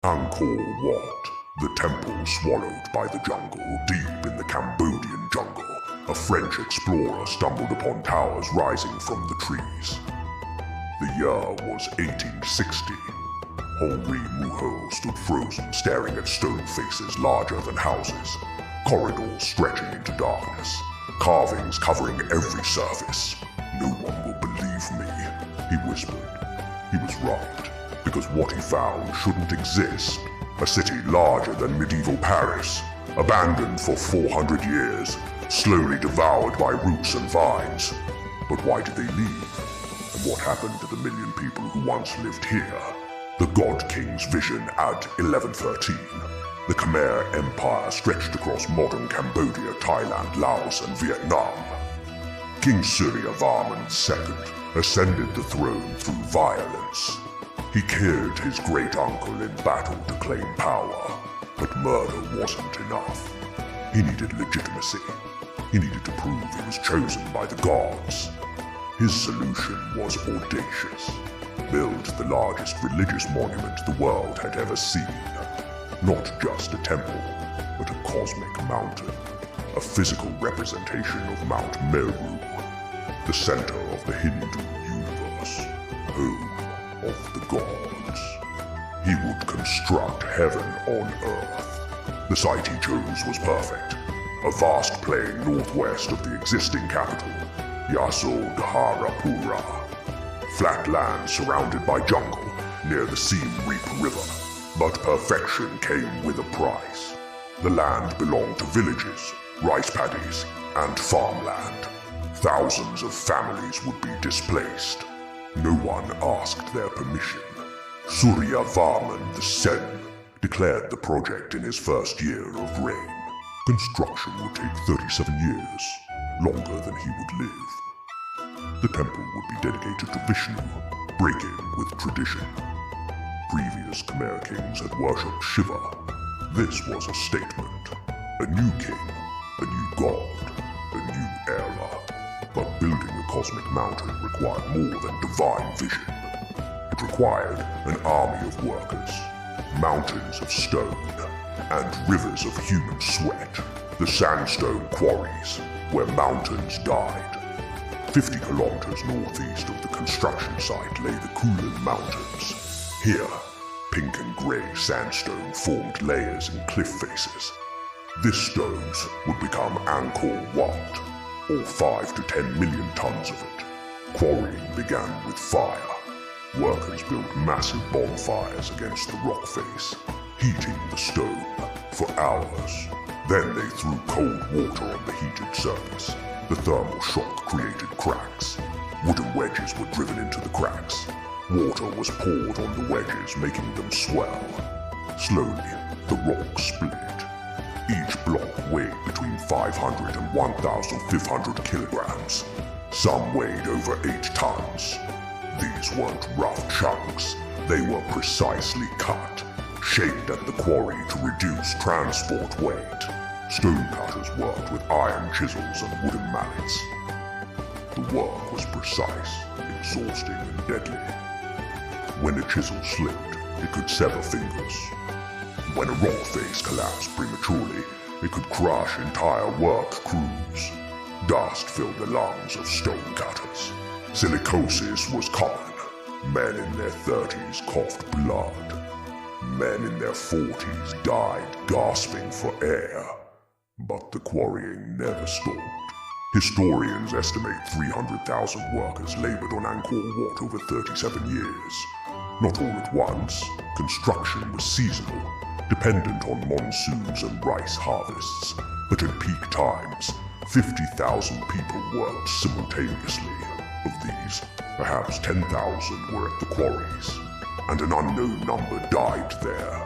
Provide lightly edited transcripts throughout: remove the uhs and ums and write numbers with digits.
Angkor Wat, the temple swallowed by the jungle deep in the Cambodian jungle. A French explorer stumbled upon towers rising from the trees. The year was 1860. Henri Mouhot stood frozen, staring at stone faces larger than houses, corridors stretching into darkness, carvings covering every surface. "No one will believe me," he whispered. He was right, because what he found shouldn't exist. A city larger than medieval Paris, abandoned for 400 years, slowly devoured by roots and vines. But why did they leave? And what happened to the million people who once lived here? The God King's vision at 1113. The Khmer Empire stretched across modern Cambodia, Thailand, Laos, and Vietnam. King Suryavarman II ascended the throne through violence. He killed his great-uncle in battle to claim power, but murder wasn't enough. He needed legitimacy. He needed to prove he was chosen by the gods. His solution was audacious. Build the largest religious monument the world had ever seen. Not just a temple, but a cosmic mountain. A physical representation of Mount Meru, the center of the Hindu universe, home of the gods. He would construct heaven on earth. The site he chose was perfect. A vast plain northwest of the existing capital, Yasodharapura. Flat land surrounded by jungle near the Siem Reap River. But perfection came with a price. The land belonged to villages, rice paddies, and farmland. Thousands of families would be displaced. No one asked their permission. Suryavarman II declared the project in his first year of reign. Construction would take 37 years, longer than he would live. The temple would be dedicated to Vishnu, breaking with tradition. Previous Khmer kings had worshipped Shiva. This was a statement. A new king, a new god, a new era. But building a cosmic mountain required more than divine vision. It required an army of workers, mountains of stone, and rivers of human sweat. The sandstone quarries, where mountains died. 50 kilometers northeast of the construction site lay the Kulin Mountains. Here, pink and grey sandstone formed layers in cliff faces. This stones would become Angkor Wat, or 5 to 10 million tons of it. Quarrying began with fire. Workers built massive bonfires against the rock face, heating the stone for hours. Then they threw cold water on the heated surface. The thermal shock created cracks. Wooden wedges were driven into the cracks. Water was poured on the wedges, making them swell. Slowly, the rock split. Each block weighed between 500 and 1,500 kilograms. Some weighed over 8 tons. These weren't rough chunks. They were precisely cut, shaped at the quarry to reduce transport weight. Stonecutters worked with iron chisels and wooden mallets. The work was precise, exhausting, and deadly. When a chisel slipped, it could sever fingers. When a rock face collapsed prematurely, it could crush entire work crews. Dust filled the lungs of stonecutters. Silicosis was common. Men in their 30s coughed blood. Men in their 40s died gasping for air. But the quarrying never stopped. Historians estimate 300,000 workers labored on Angkor Wat over 37 years. Not all at once. Construction was seasonal, dependent on monsoons and rice harvests. But at peak times, 50,000 people worked simultaneously. Of these, perhaps 10,000 were at the quarries, and an unknown number died there,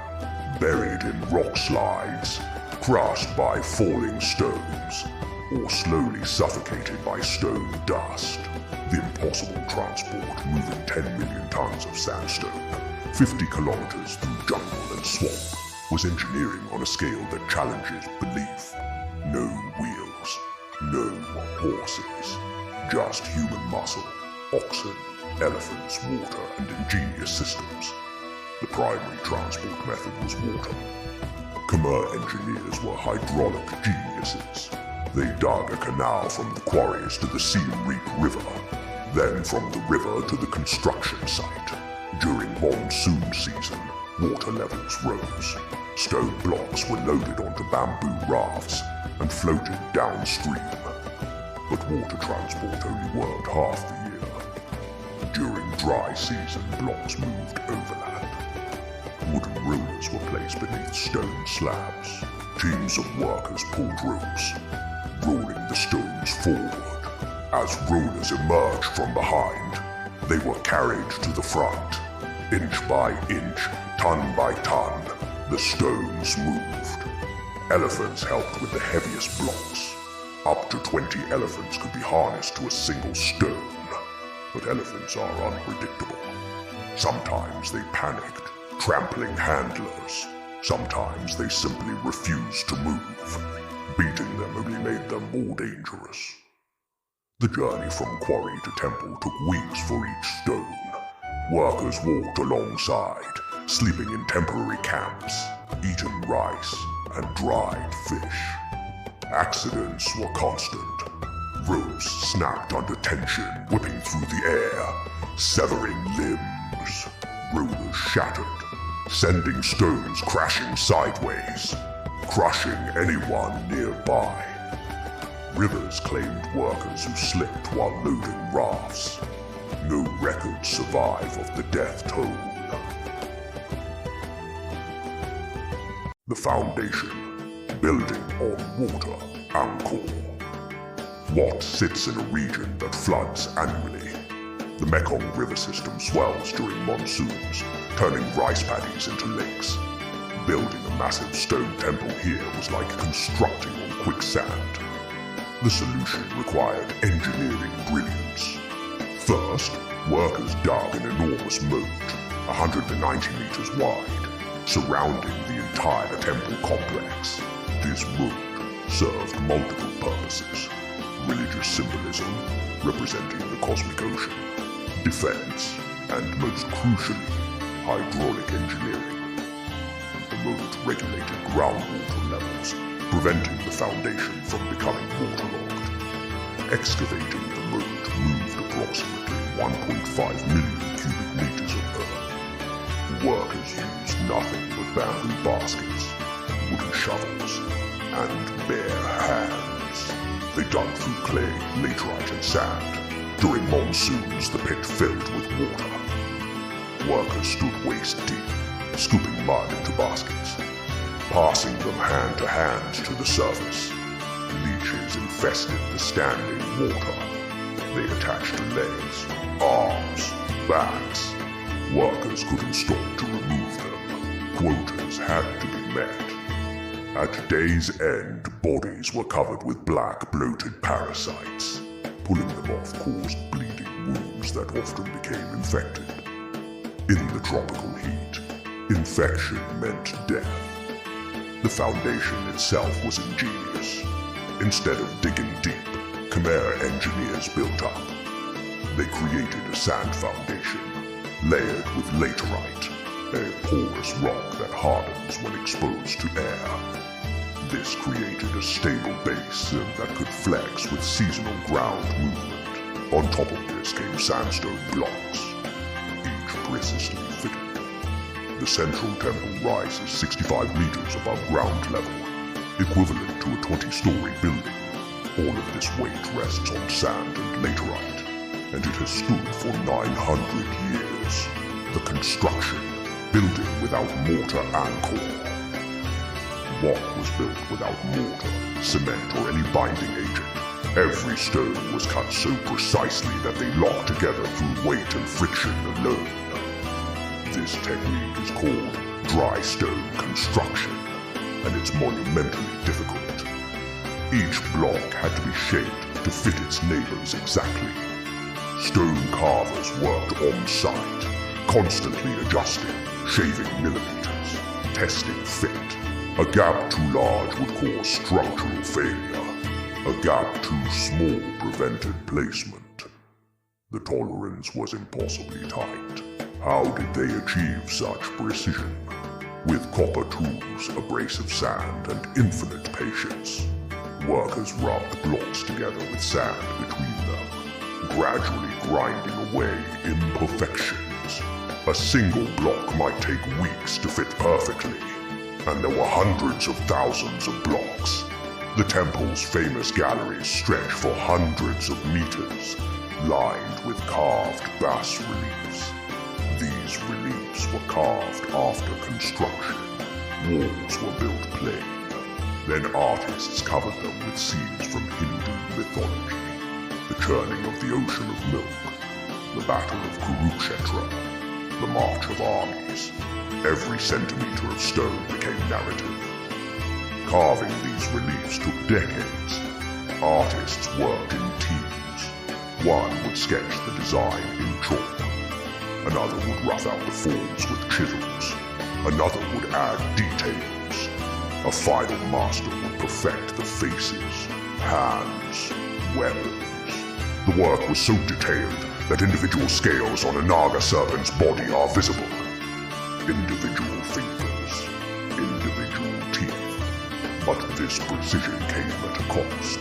buried in rock slides, crushed by falling stones, or slowly suffocated by stone dust. The impossible transport moving 10 million tons of sandstone, 50 kilometers through jungle and swamp, was engineering on a scale that challenges belief. No wheels, no horses, just human muscle, oxen, elephants, water, and ingenious systems. The primary transport method was water. Khmer engineers were hydraulic geniuses. They dug a canal from the quarries to the Siem Reap River, then from the river to the construction site. During monsoon season, water levels rose. Stone blocks were loaded onto bamboo rafts and floated downstream. But water transport only worked half the year. During dry season, blocks moved overland. Wooden rollers were placed beneath stone slabs. Teams of workers pulled ropes, rolling the stones forward. As rollers emerged from behind, they were carried to the front. Inch by inch, ton by ton, the stones moved. Elephants helped with the heaviest blocks. Up to 20 elephants could be harnessed to a single stone. But elephants are unpredictable. Sometimes they panicked, trampling handlers. Sometimes they simply refused to move. Beating them only made them more dangerous. The journey from quarry to temple took weeks for each stone. Workers walked alongside, sleeping in temporary camps, eating rice and dried fish. Accidents were constant. Ropes snapped under tension, whipping through the air, severing limbs. Rollers shattered, sending stones crashing sideways, crushing anyone nearby. Rivers claimed workers who slipped while loading rafts. No records survive of the death toll. The foundation, building on water, Angkor Wat sits in a region that floods annually. The Mekong River system swells during monsoons, turning rice paddies into lakes. Building a massive stone temple here was like constructing on quicksand. The solution required engineering brilliance. First, workers dug an enormous moat, 190 meters wide, surrounding the entire temple complex. This moat served multiple purposes: religious symbolism, representing the cosmic ocean, defense, and most crucially, hydraulic engineering. The moat regulated groundwater levels, preventing the foundation from becoming waterlogged. Excavating the moat moved approximately 1.5 million cubic meters of earth. Workers used nothing but bamboo baskets, wooden shovels, and bare hands. They dug through clay, laterite, and sand. During monsoons, the pit filled with water. Workers stood waist deep, scooping mud into baskets, passing them hand to hand to the surface. Leeches infested the standing water. They attached to legs, arms, backs. Workers couldn't stop to remove them. Quotas had to be met. At day's end, bodies were covered with black, bloated parasites. Pulling them off caused bleeding wounds that often became infected. In the tropical heat, infection meant death. The foundation itself was ingenious. Instead of digging deep, Khmer engineers built up. They created a sand foundation, layered with laterite, a porous rock that hardens when exposed to air. This created a stable base that could flex with seasonal ground movement. On top of this came sandstone blocks, each precisely fitted. The central temple rises 65 meters above ground level, equivalent to a 20-story building. All of this weight rests on sand and laterite, and it has stood for 900 years. The construction, building without mortar Angkor Wat was built without mortar, cement, or any binding agent. Every stone was cut so precisely that they locked together through weight and friction alone. This technique is called dry stone construction, and it's monumentally difficult. Each block had to be shaped to fit its neighbors exactly. Stone carvers worked on site, constantly adjusting, shaving millimeters, testing fit. A gap too large would cause structural failure. A gap too small prevented placement. The tolerance was impossibly tight. How did they achieve such precision? With copper tools, a brace of sand, and infinite patience, workers rubbed blocks together with sand between them, gradually grinding away imperfections. A single block might take weeks to fit perfectly, and there were hundreds of thousands of blocks. The temple's famous galleries stretch for hundreds of meters, lined with carved bas-reliefs. These reliefs were carved after construction. Walls were built plain. Then artists covered them with scenes from Hindu mythology. The churning of the ocean of milk, the battle of Kurukshetra, the march of armies. Every centimeter of stone became narrative. Carving these reliefs took decades. Artists worked in teams. One would sketch the design in chalk. Another would rough out the forms with chisels. Another would add details. A final master would perfect the faces, hands, weapons. The work was so detailed that individual scales on a Naga serpent's body are visible. Individual fingers, individual teeth. But this precision came at a cost.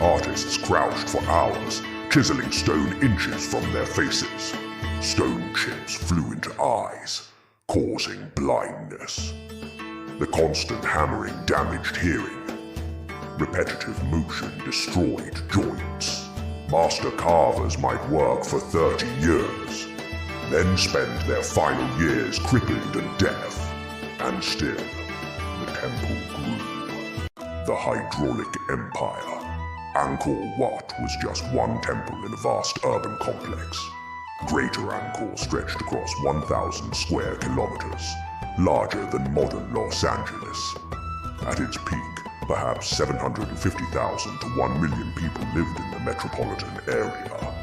Artists crouched for hours, chiseling stone inches from their faces. Stone chips flew into eyes, causing blindness. The constant hammering damaged hearing. Repetitive motion destroyed joints. Master carvers might work for 30 years, then spend their final years crippled and deaf. And still, the temple grew. The hydraulic empire. Angkor Wat was just one temple in a vast urban complex. Greater Angkor stretched across 1,000 square kilometers, larger than modern Los Angeles. At its peak, perhaps 750,000 to 1 million people lived in the metropolitan area.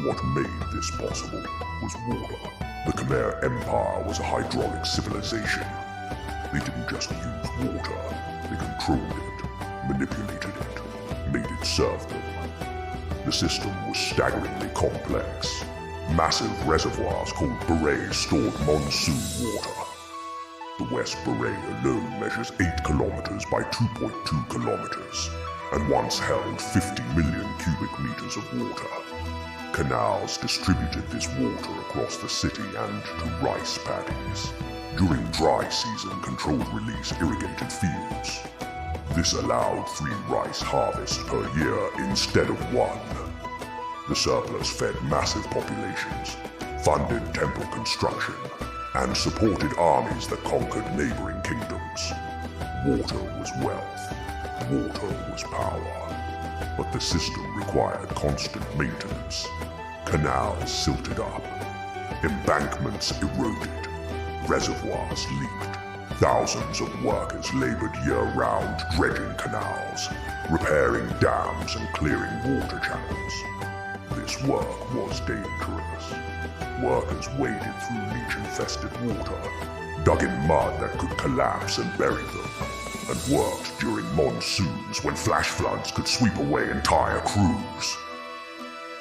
What made this possible was water. The Khmer Empire was a hydraulic civilization. They didn't just use water, they controlled it, manipulated it, made it serve them. The system was staggeringly complex. Massive reservoirs called barays stored monsoon water. The West Baray alone measures 8 kilometers by 2.2 kilometers, and once held 50 million cubic meters of water. Canals distributed this water across the city and to rice paddies. During dry season, controlled release irrigated fields. This allowed 3 rice harvests per year instead of 1. The surplus fed massive populations, funded temple construction, and supported armies that conquered neighboring kingdoms. Water was wealth. Water was power. But the system required constant maintenance. Canals silted up. Embankments eroded. Reservoirs leaked. Thousands of workers labored year-round dredging canals, repairing dams and clearing water channels. This work was dangerous. Workers waded through leech-infested water, dug in mud that could collapse and bury them, and worked during monsoons when flash floods could sweep away entire crews.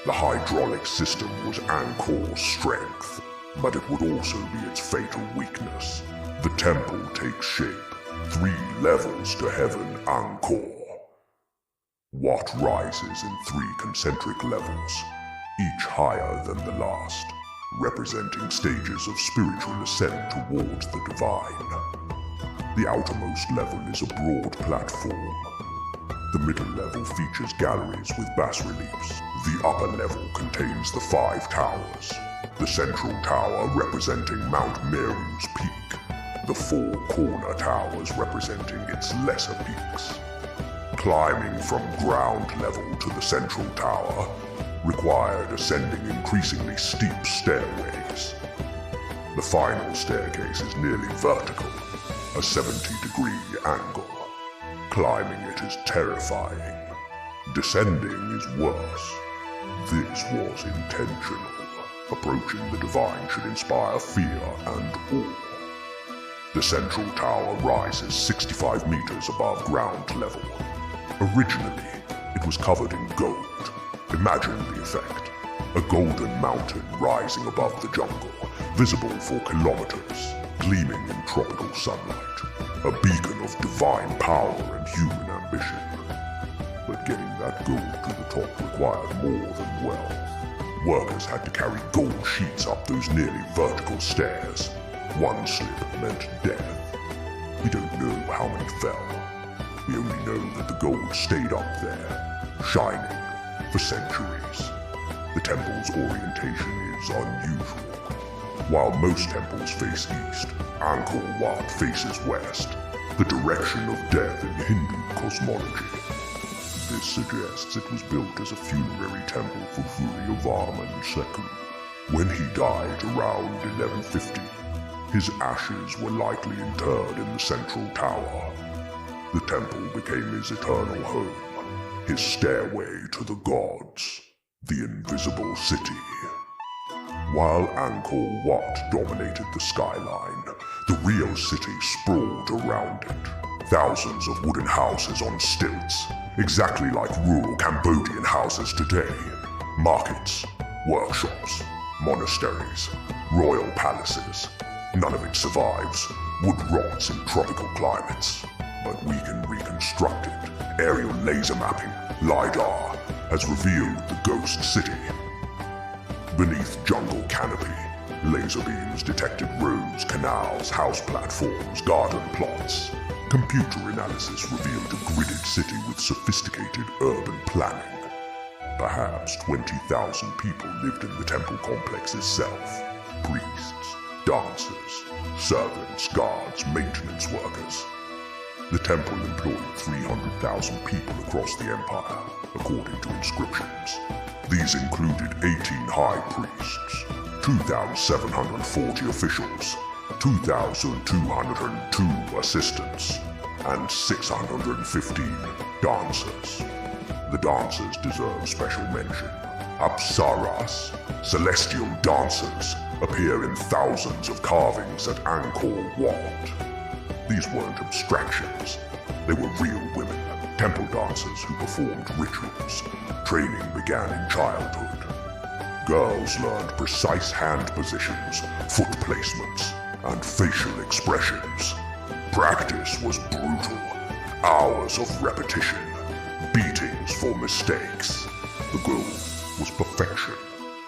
The hydraulic system was Angkor's strength, but it would also be its fatal weakness. The temple takes shape, 3 levels to heaven Angkor. Wat rises in 3 concentric levels, each higher than the last, representing stages of spiritual ascent towards the divine. The outermost level is a broad platform. The middle level features galleries with bas-reliefs. The upper level contains the 5 towers, the central tower representing Mount Meru's peak, the 4 corner towers representing its lesser peaks. Climbing from ground level to the central tower required ascending increasingly steep stairways. The final staircase is nearly vertical, a 70-degree angle. Climbing it is terrifying. Descending is worse. This was intentional. Approaching the divine should inspire fear and awe. The central tower rises 65 meters above ground level. Originally, it was covered in gold. Imagine the effect. a golden mountain rising above the jungle, visible for kilometers, gleaming in tropical sunlight, a beacon of divine power and human ambition. But getting that gold to the top required more than wealth. Workers had to carry gold sheets up those nearly vertical stairs. One slip meant death. We don't know how many fell. We only know that the gold stayed up there, shining, for centuries. The temple's orientation is unusual. While most temples face east, Angkor Wat faces west, the direction of death in Hindu cosmology. This suggests it was built as a funerary temple for Suryavarman II. When he died around 1150, his ashes were likely interred in the central tower. The temple became his eternal home, his stairway to the gods, the invisible city. While Angkor Wat dominated the skyline, the real city sprawled around it. Thousands of wooden houses on stilts, exactly like rural Cambodian houses today. Markets, workshops, monasteries, royal palaces. None of it survives. Wood rots in tropical climates. But we can reconstruct it. Aerial laser mapping, LiDAR, has revealed the ghost city. Beneath jungle canopy, laser beams detected roads, canals, house platforms, garden plots. Computer analysis revealed a gridded city with sophisticated urban planning. Perhaps 20,000 people lived in the temple complex itself. Priests, dancers, servants, guards, maintenance workers. The temple employed 300,000 people across the empire, according to inscriptions. These included 18 high priests, 2,740 officials, 2,202 assistants, and 615 dancers. The dancers deserve special mention. Apsaras, celestial dancers, appear in thousands of carvings at Angkor Wat. These weren't abstractions. They were real women, temple dancers who performed rituals. Training began in childhood. Girls learned precise hand positions, foot placements, and facial expressions. Practice was brutal. Hours of repetition, beatings for mistakes. The goal was perfection.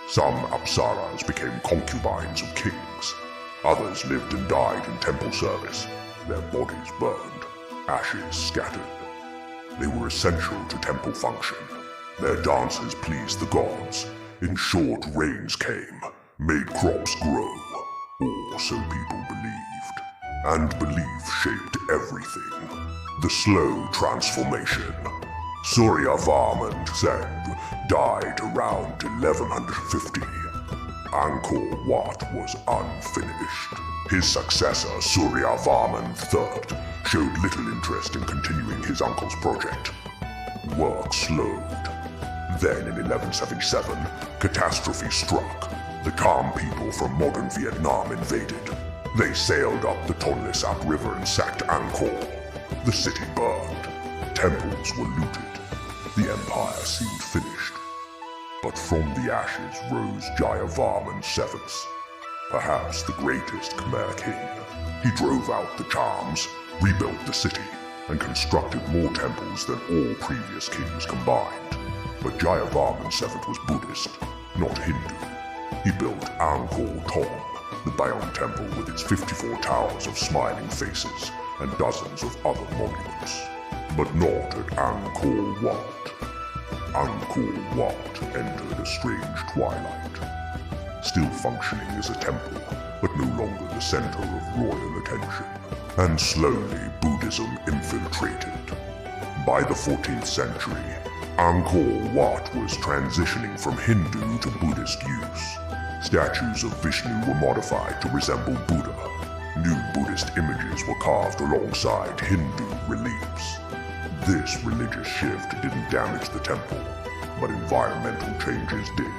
Some apsaras became concubines of kings. Others lived and died in temple service. Their bodies burned, ashes scattered. They were essential to temple function. Their dances pleased the gods, ensured rains came, made crops grow, or so people believed. And belief shaped everything. The slow transformation. Suryavarman II died around 1150. Angkor Wat was unfinished. His successor, Suryavarman III, showed little interest in continuing his uncle's project. Work slowed. Then in 1177, catastrophe struck. The Khmer people from modern Vietnam invaded. They sailed up the Tonle Sap River and sacked Angkor. The city burned. Temples were looted. The empire seemed finished. But from the ashes rose Jayavarman VII, perhaps the greatest Khmer king. He drove out the charms, rebuilt the city, and constructed more temples than all previous kings combined. But Jayavarman VII was Buddhist, not Hindu. He built Angkor Thom, the Bayon temple with its 54 towers of smiling faces and dozens of other monuments. But not at Angkor Wat. Angkor Wat entered a strange twilight. Still functioning as a temple, but no longer the center of royal attention. And slowly Buddhism infiltrated. By the 14th century, Angkor Wat was transitioning from Hindu to Buddhist use. Statues of Vishnu were modified to resemble Buddha. New Buddhist images were carved alongside Hindu reliefs. This religious shift didn't damage the temple, but environmental changes did.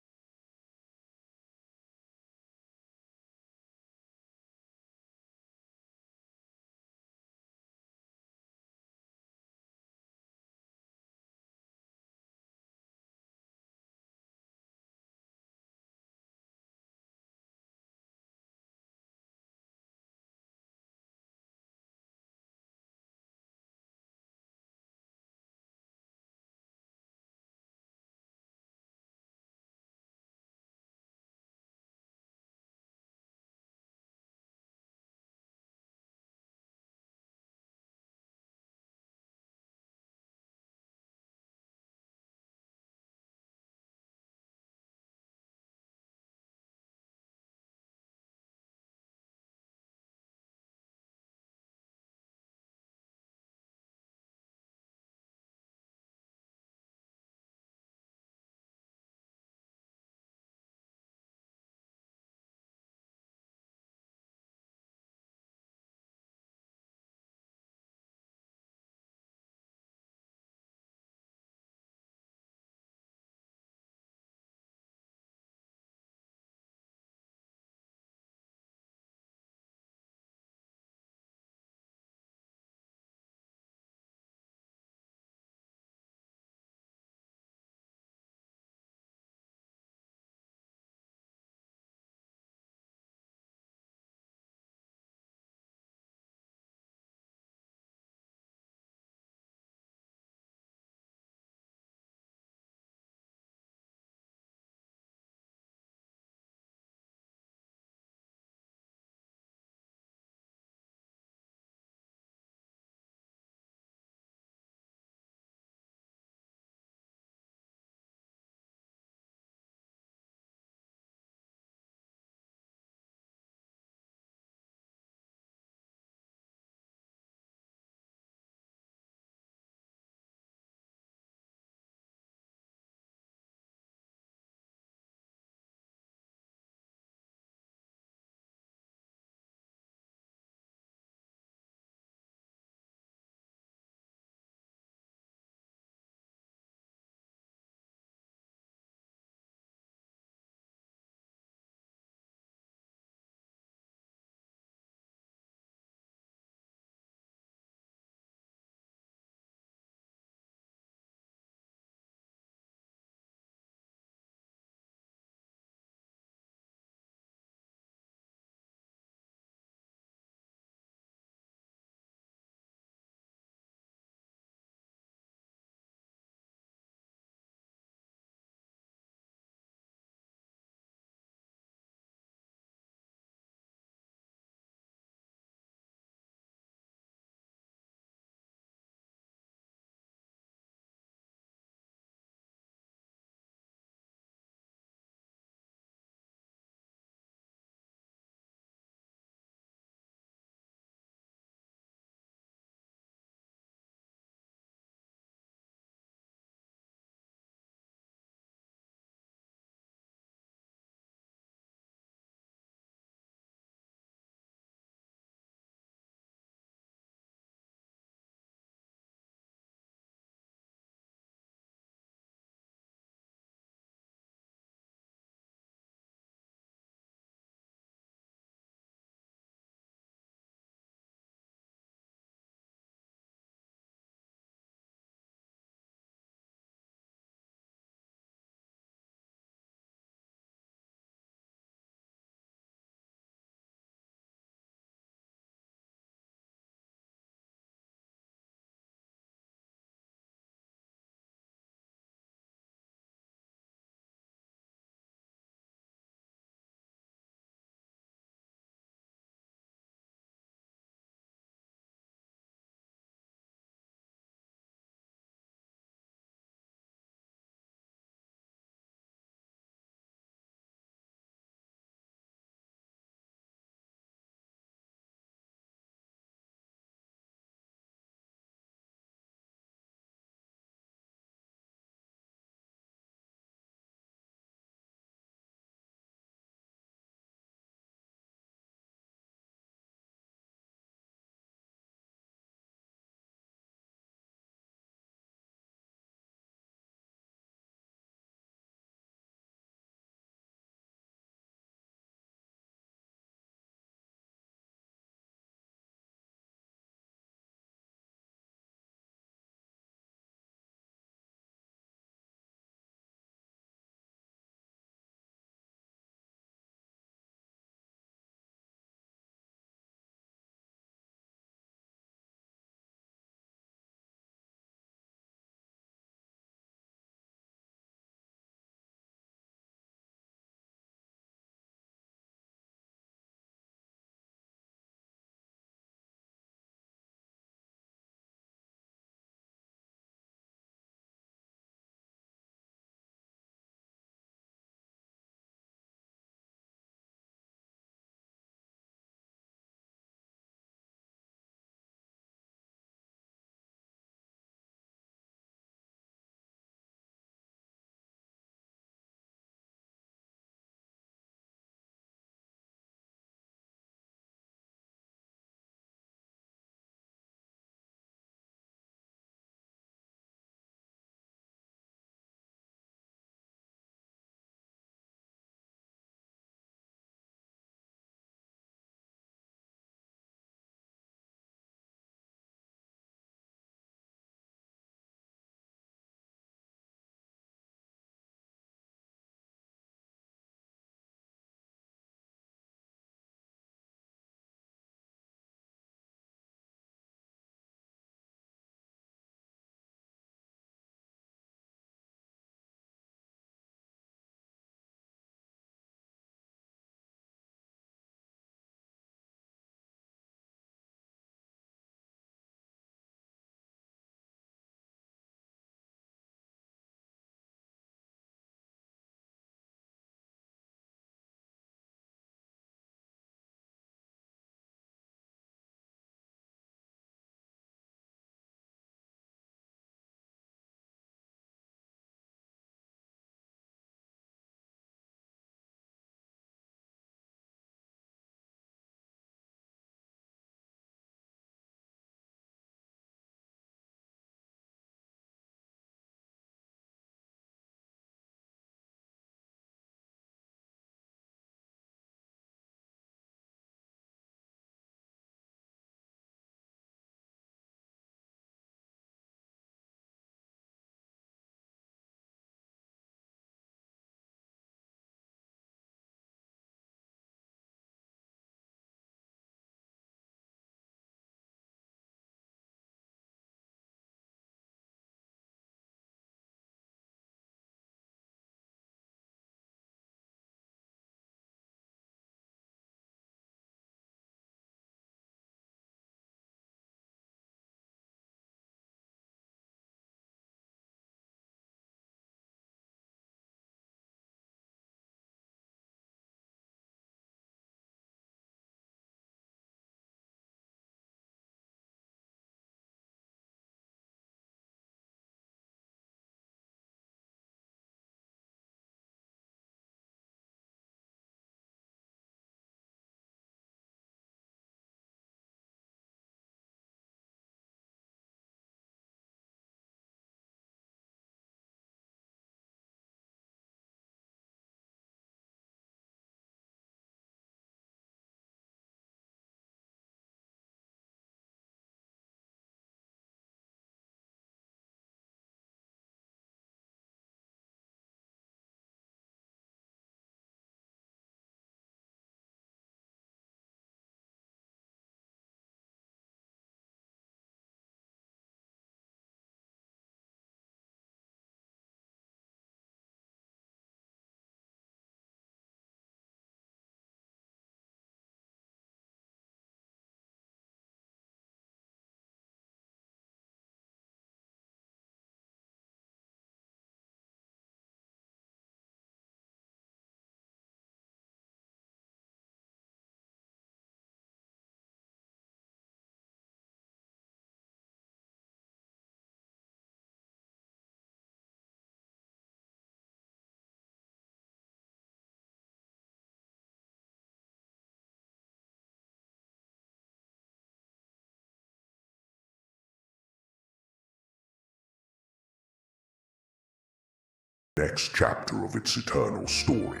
Next chapter of its eternal story.